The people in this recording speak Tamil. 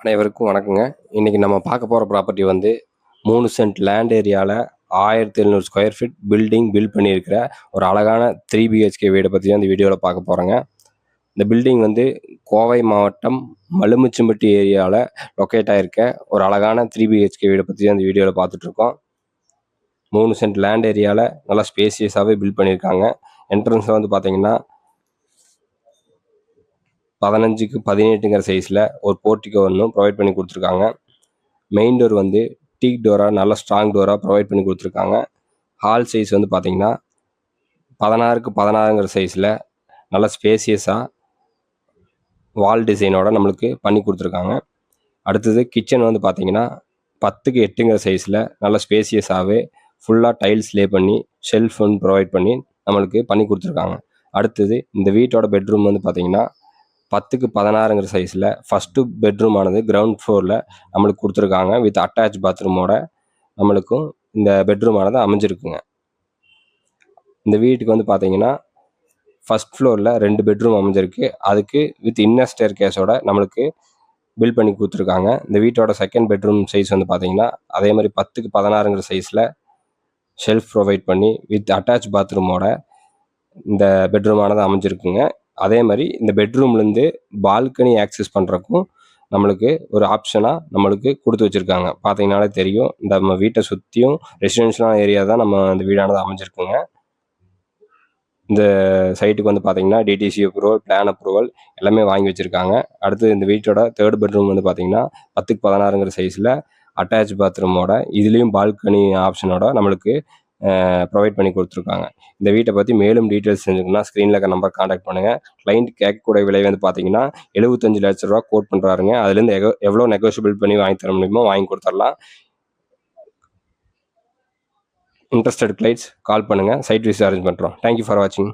அனைவருக்கும் வணக்கங்க. இன்னைக்கு நம்ம பார்க்க போகிற ப்ராப்பர்ட்டி வந்து 3 சென்ட் லேண்ட் ஏரியாவில் 1700 ஸ்கொயர் ஃபீட் பில்டிங் பில்ட் பண்ணியிருக்கிற ஒரு அழகான 3 பிஹெச்கே வீடை பற்றி தான் இந்த வீடியோவில் பார்க்க போகிறோங்க. இந்த பில்டிங் வந்து கோவை மாவட்டம் மலுமிச்சம்பட்டி ஏரியாவில் லொக்கேட் ஆகிருக்க ஒரு அழகான 3 பிஹெச்கே வீடை பற்றி தான் இந்த வீடியோவில் பார்த்துட்ருக்கோம். 3 சென்ட் லேண்ட் ஏரியாவில் நல்லா ஸ்பேசியஸாகவே பில்ட் பண்ணியிருக்காங்க. என்ட்ரன்ஸில் வந்து பார்த்தீங்கன்னா 15க்கு 18ங்கிற சைஸில் ஒரு போர்ட்டிகோ ஒன்றும் ப்ரொவைட் பண்ணி கொடுத்துருக்காங்க. மெயின் டோர் வந்து டீக் டோராக நல்ல ஸ்ட்ராங் டோராக ப்ரொவைட் பண்ணி கொடுத்துருக்காங்க. ஹால் சைஸ் வந்து பார்த்திங்கன்னா 16க்கு 16ங்கிற சைஸில் நல்ல ஸ்பேசியஸாக வால் டிசைனோட நம்மளுக்கு பண்ணி கொடுத்துருக்காங்க. அடுத்தது கிச்சன் வந்து பார்த்திங்கன்னா 10க்கு 8ங்கிற சைஸில் நல்ல ஸ்பேசியஸாகவே ஃபுல்லாக டைல்ஸ் லே பண்ணி ஷெல்ஃப் ஒன்று ப்ரொவைட் பண்ணி நம்மளுக்கு பண்ணி கொடுத்துருக்காங்க. அடுத்தது இந்த வீட்டோட பெட்ரூம் வந்து பார்த்திங்கன்னா 10க்கு 16ங்கிற சைஸில் ஃபஸ்ட்டு பெட்ரூம் ஆனது கிரவுண்ட் ஃப்ளோரில் நம்மளுக்கு கொடுத்துருக்காங்க. வித் அட்டாச் பாத்ரூமோட நம்மளுக்கும் இந்த பெட்ரூம் ஆனது அமைஞ்சிருக்குங்க. இந்த வீட்டுக்கு வந்து பார்த்தீங்கன்னா ஃபஸ்ட் ஃப்ளோரில் 2 பெட்ரூம் அமைஞ்சிருக்கு. அதுக்கு வித் இன்னர் ஸ்டேர் கேஸோட நம்மளுக்கு பில்ட் பண்ணி கொடுத்துருக்காங்க. இந்த வீட்டோட செகண்ட் பெட்ரூம் சைஸ் வந்து பார்த்தீங்கன்னா அதே மாதிரி 10க்கு 16ங்கிற சைஸில் ஷெல்ஃப் ப்ரொவைட் பண்ணி வித் அட்டாச் பாத்ரூமோட இந்த பெட்ரூம் ஆனது அமைஞ்சிருக்குங்க. அதே மாதிரி இந்த பெட்ரூம்லேருந்து பால்கனி ஆக்சஸ் பண்ணுறக்கும் நம்மளுக்கு ஒரு ஆப்ஷனாக நம்மளுக்கு கொடுத்து வச்சுருக்காங்க. பார்த்தீங்கனாலே தெரியும், இந்த நம்ம வீட்டை சுற்றியும் ரெசிடென்ஷியலான ஏரியா தான் நம்ம இந்த வீடானது அமைஞ்சிருக்குங்க. இந்த சைட்டுக்கு வந்து பார்த்தீங்கன்னா டிடிசி அப்ரூவல், பிளான் அப்ரூவல் எல்லாமே வாங்கி வச்சுருக்காங்க. அடுத்து இந்த வீட்டோட தேர்ட் பெட்ரூம் வந்து பார்த்தீங்கன்னா 10க்கு 16ங்கிற சைஸில் அட்டாச் பாத்ரூமோட இதுலேயும் பால்கனி ஆப்ஷனோட நம்மளுக்கு ப்ரொவைட் பண்ணி கொடுத்துருக்காங்க. இந்த வீட்டை பற்றி மேலும் டீட்டெயில்ஸ் தெரிஞ்சுக்கணும்னா ஸ்க்ரீனில் இருக்க நம்பர் காண்டாக்ட் பண்ணுங்கள். கிளைண்ட் கேட்கக்கூடிய விலை வந்து பார்த்தீங்கன்னா 75 லட்ச ரூபா கோட் பண்ணுறாருங்க. அதுலேருந்து எவ்வளோ நெகோஷியபிள் பண்ணி வாங்கி தர முடியுமோ வாங்கி கொடுத்துடலாம். இன்ட்ரெஸ்டட் கிளைண்ட்ஸ் கால் பண்ணுங்கள், சைட் விசிட் அரேஞ்ச் பண்ணுறோம். தேங்க்யூ ஃபார் வாட்சிங்.